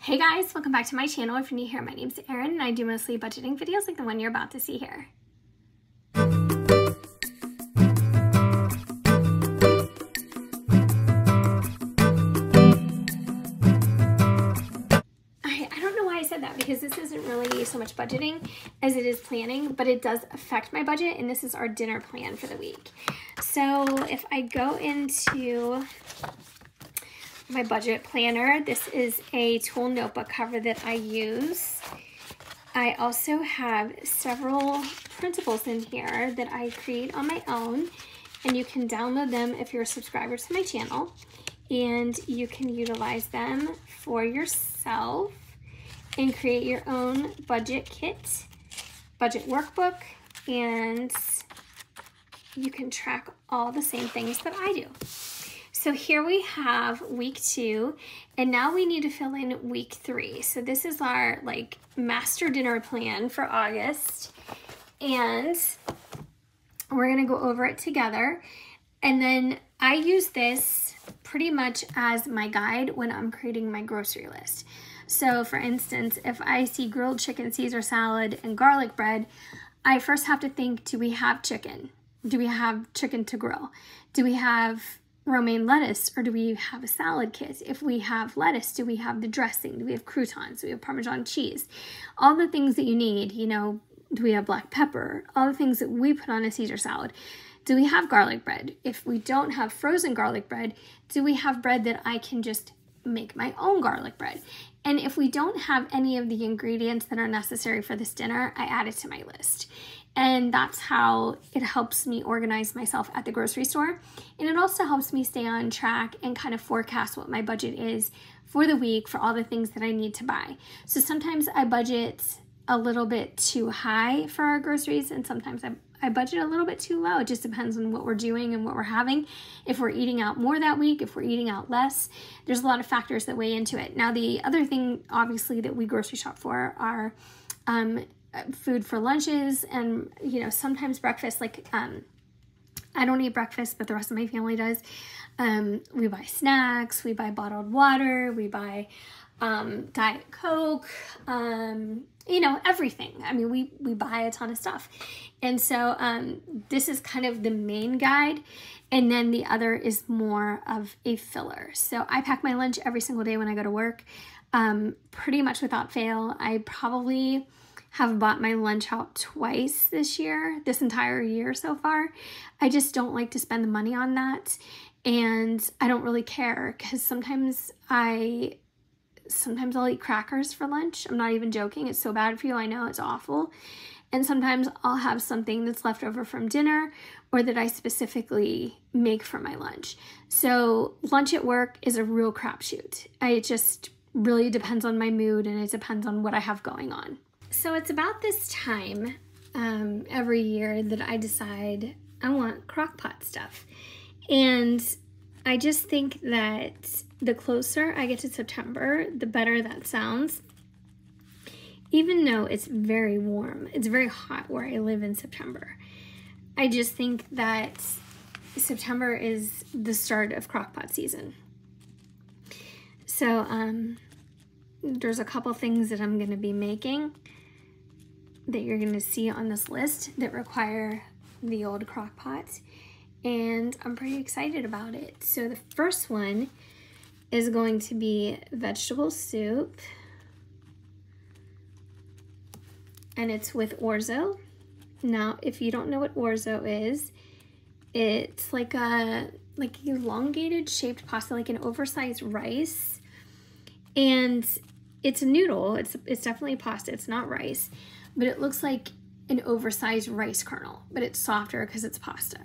Hey guys, welcome back to my channel. If you're new here, my name's Erin and I do mostly budgeting videos like the one you're about to see here. I don't know why I said that because this isn't really so much budgeting as it is planning, but it does affect my budget, and this is our dinner plan for the week. So if I go into my budget planner, this is a tool notebook cover that I use. I also have several printables in here that I create on my own, and you can download them if you're a subscriber to my channel, and you can utilize them for yourself and create your own budget kit, budget workbook, and you can track all the same things that I do. So here we have week 2, and now we need to fill in week 3. So this is our master dinner plan for August, and we're gonna go over it together. And then I use this pretty much as my guide when I'm creating my grocery list. So for instance, if I see grilled chicken Caesar salad and garlic bread, I first have to think, do we have chicken? Do we have chicken to grill? Do we have romaine lettuce, or do we have a salad kit? If we have lettuce, do we have the dressing? Do we have croutons? Do we have Parmesan cheese? All the things that you need, do we have black pepper? All the things that we put on a Caesar salad. Do we have garlic bread? If we don't have frozen garlic bread, do we have bread that I can just make my own garlic bread? And if we don't have any of the ingredients that are necessary for this dinner, I add it to my list. And that's how it helps me organize myself at the grocery store. And it also helps me stay on track and kind of forecast what my budget is for the week for all the things that I need to buy. So sometimes I budget a little bit too high for our groceries, and sometimes I budget a little bit too low. It just depends on what we're doing and what we're having. If we're eating out more that week, if we're eating out less, there's a lot of factors that weigh into it. Now, the other thing, obviously, that we grocery shop for are food for lunches and, sometimes breakfast. I don't eat breakfast, but the rest of my family does. We buy snacks, we buy bottled water, we buy Diet Coke, everything. I mean, we buy a ton of stuff. And so this is kind of the main guide. And then the other is more of a filler. So I pack my lunch every single day when I go to work, pretty much without fail. I probably have bought my lunch out twice this entire year so far. I just don't like to spend the money on that. And I don't really care, because sometimes I'll eat crackers for lunch. I'm not even joking. It's so bad for you. I know, it's awful. And sometimes I'll have something that's left over from dinner or that I specifically make for my lunch. So lunch at work is a real crapshoot. It just really depends on my mood, and it depends on what I have going on. So it's about this time every year that I decide I want crock pot stuff. And I just think that the closer I get to September, the better that sounds. Even though it's very warm, it's very hot where I live in September. I just think that September is the start of crock pot season. So there's a couple things that I'm going to be making that you're going to see on this list that require the old crock pot, and I'm pretty excited about it. So the first one is going to be vegetable soup, and it's with orzo. Now, if you don't know what orzo is, it's like elongated shaped pasta, like an oversized rice, and it's a noodle. It's definitely pasta. It's not rice, but it looks like an oversized rice kernel, but it's softer because it's pasta.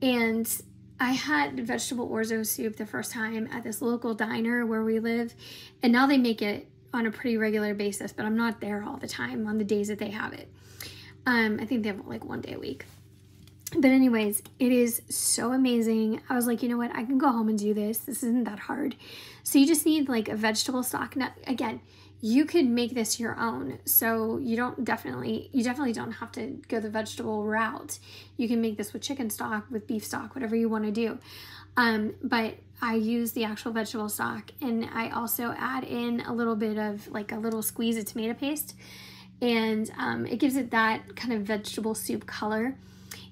And I had vegetable orzo soup the first time at this local diner where we live, and now they make it on a pretty regular basis, but I'm not there all the time on the days that they have it. I think they have like one day a week. But anyways, it is so amazing. I was like, you know what? I can go home and do this. This isn't that hard. So you just need like a vegetable stock. Now, again, you could make this your own. So you definitely don't have to go the vegetable route. You can make this with chicken stock, with beef stock, whatever you want to do. but I use the actual vegetable stock, and I also add in a little bit of like a little squeeze of tomato paste, and it gives it that kind of vegetable soup color.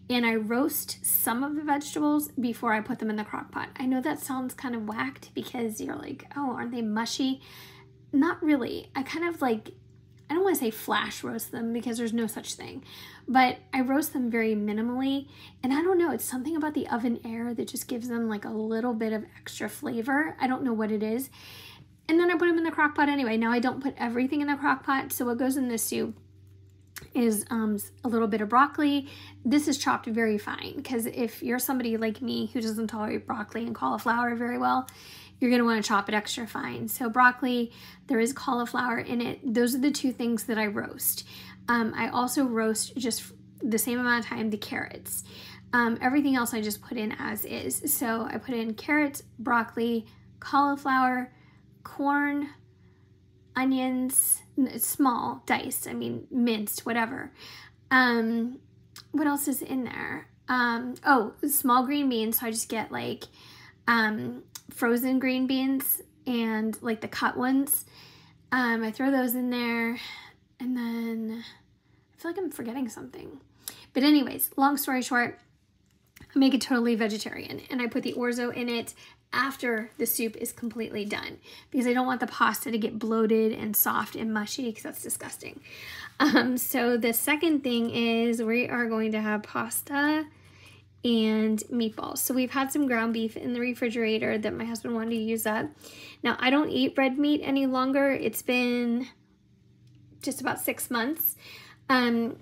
And I roast some of the vegetables before I put them in the crock pot. I know that sounds kind of whacked because you're like, oh, aren't they mushy? Not really. I kind of like, I don't want to say flash roast them because there's no such thing, but I roast them very minimally. And I don't know, it's something about the oven air that just gives them like a little bit of extra flavor. I don't know what it is. And then I put them in the crock pot anyway. Now I don't put everything in the crock pot. So what goes in this soup is a little bit of broccoli. This is chopped very fine because if you're somebody like me who doesn't tolerate broccoli and cauliflower very well, you're going to want to chop it extra fine. So broccoli, there is cauliflower in it. Those are the two things that I roast. I also roast just the same amount of time the carrots. Everything else I just put in as is. So I put in carrots, broccoli, cauliflower, corn, onions, small, diced, I mean minced, whatever. What else is in there? Oh, small green beans. So I just get like frozen green beans and like the cut ones. I throw those in there, and then I feel like I'm forgetting something. But anyways, long story short, I make it totally vegetarian, and I put the orzo in it after the soup is completely done because I don't want the pasta to get bloated and soft and mushy because that's disgusting. So the second thing is we are going to have pasta and meatballs. So we've had some ground beef in the refrigerator that my husband wanted to use up. Now I don't eat red meat any longer. It's been just about 6 months. And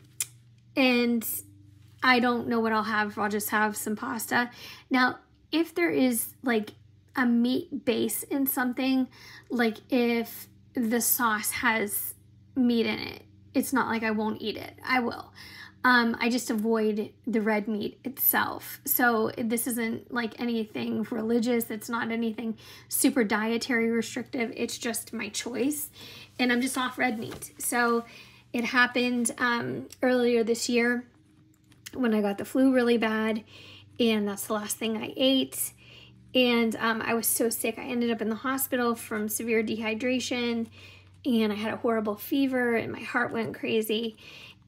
I don't know what I'll have. I'll just have some pasta. Now, if there is like a meat base in something, like if the sauce has meat in it, it's not like I won't eat it. I will. I just avoid the red meat itself. So this isn't like anything religious. It's not anything super dietary restrictive. It's just my choice. And I'm just off red meat. So it happened earlier this year when I got the flu really bad. And that's the last thing I ate. And I was so sick. I ended up in the hospital from severe dehydration. And I had a horrible fever and my heart went crazy.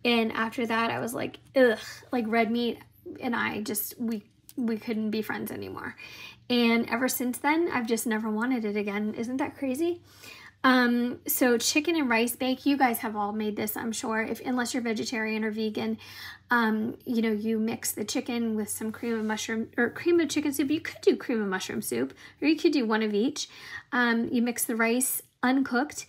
And after that, I was like, ugh, like red meat. And I just, we couldn't be friends anymore. And ever since then, I've just never wanted it again. Isn't that crazy? So chicken and rice bake, you guys have all made this, I'm sure, unless you're vegetarian or vegan. You know, you mix the chicken with some cream of mushroom or cream of chicken soup. You could do cream of mushroom soup, or you could do one of each. You mix the rice uncooked.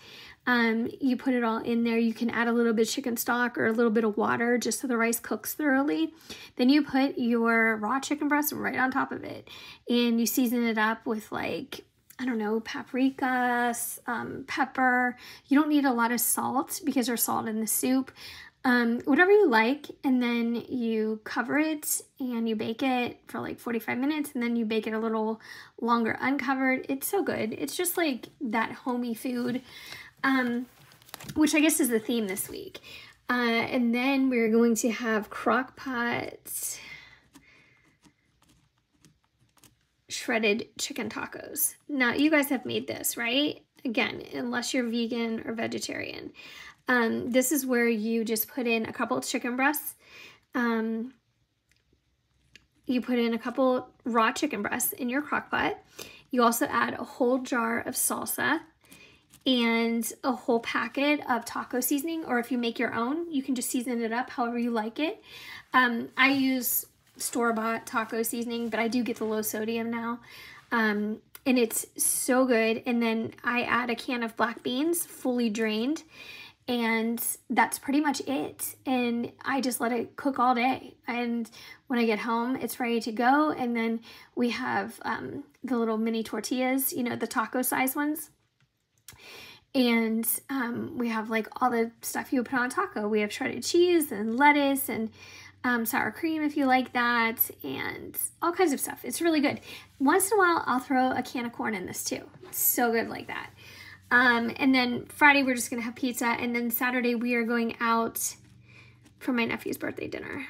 You put it all in there. You can add a little bit of chicken stock or a little bit of water just so the rice cooks thoroughly. Then you put your raw chicken breast right on top of it, and you season it up with like, I don't know, paprika, pepper. You don't need a lot of salt because there's salt in the soup. Whatever you like, and then you cover it and you bake it for like 45 minutes, and then you bake it a little longer uncovered. It's so good. It's just like that homey food, which I guess is the theme this week. And then we're going to have crock pot shredded chicken tacos. Now, you guys have made this, right? Again, unless you're vegan or vegetarian. This is where you just put in a couple of chicken breasts. You put in a couple raw chicken breasts in your crock pot. You also add a whole jar of salsa and a whole packet of taco seasoning, or if you make your own, you can just season it up however you like it. I use store-bought taco seasoning, but I do get the low sodium now. And it's so good. And then I add a can of black beans, fully drained, and that's pretty much it. And I just let it cook all day. And when I get home, it's ready to go. And then we have the little mini tortillas, you know, the taco size ones. And we have like all the stuff you would put on a taco. We have shredded cheese and lettuce and sour cream if you like that, and all kinds of stuff. It's really good. Once in a while, I'll throw a can of corn in this too. It's so good like that. And then Friday, we're just going to have pizza. And then Saturday, we are going out for my nephew's birthday dinner.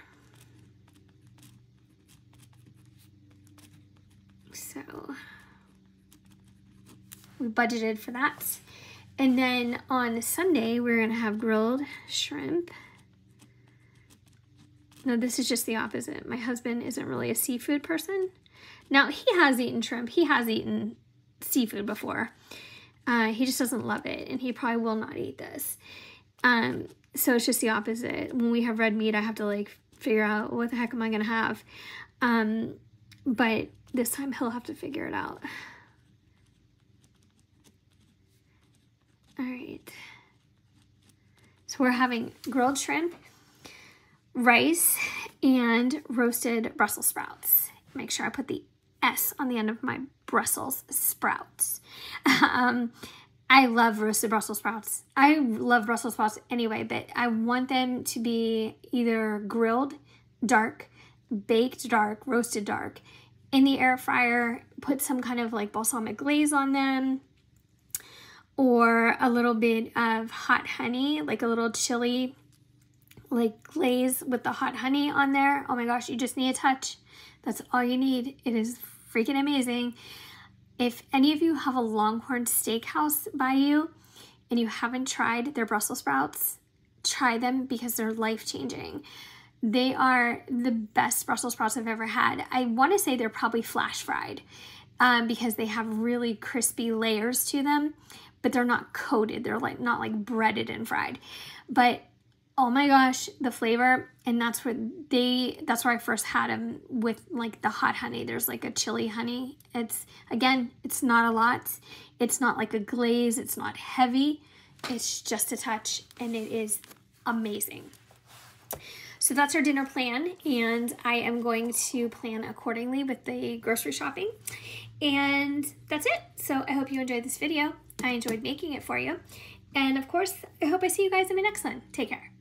So So we budgeted for that. And then on Sunday, we're gonna have grilled shrimp. No, this is just the opposite. My husband isn't really a seafood person. Now, he has eaten shrimp. He has eaten seafood before. He just doesn't love it, and he probably will not eat this. So it's just the opposite. When we have red meat, I have to like figure out what the heck am I gonna have. But this time he'll have to figure it out. All right. So we're having grilled shrimp, rice, and roasted Brussels sprouts. Make sure I put the S on the end of my Brussels sprouts. I love roasted Brussels sprouts. I love Brussels sprouts anyway, but I want them to be either grilled dark, baked dark, roasted dark, in the air fryer. Put some kind of like balsamic glaze on them, or a little bit of hot honey, like a little chili like glaze with the hot honey on there. Oh my gosh, you just need a touch. That's all you need. It is freaking amazing. If any of you have a Longhorn Steakhouse by you and you haven't tried their Brussels sprouts, try them because they're life-changing. They are the best Brussels sprouts I've ever had. I want to say they're probably flash fried because they have really crispy layers to them, but they're not coated. They're like not like breaded and fried. But oh my gosh, the flavor, and that's where I first had them with like the hot honey. There's like a chili honey. Again, it's not a lot. It's not like a glaze. It's not heavy. It's just a touch, and it is amazing. So that's our dinner plan, and I am going to plan accordingly with the grocery shopping. And that's it. So I hope you enjoyed this video. I enjoyed making it for you. And of course, I hope I see you guys in my next one. Take care.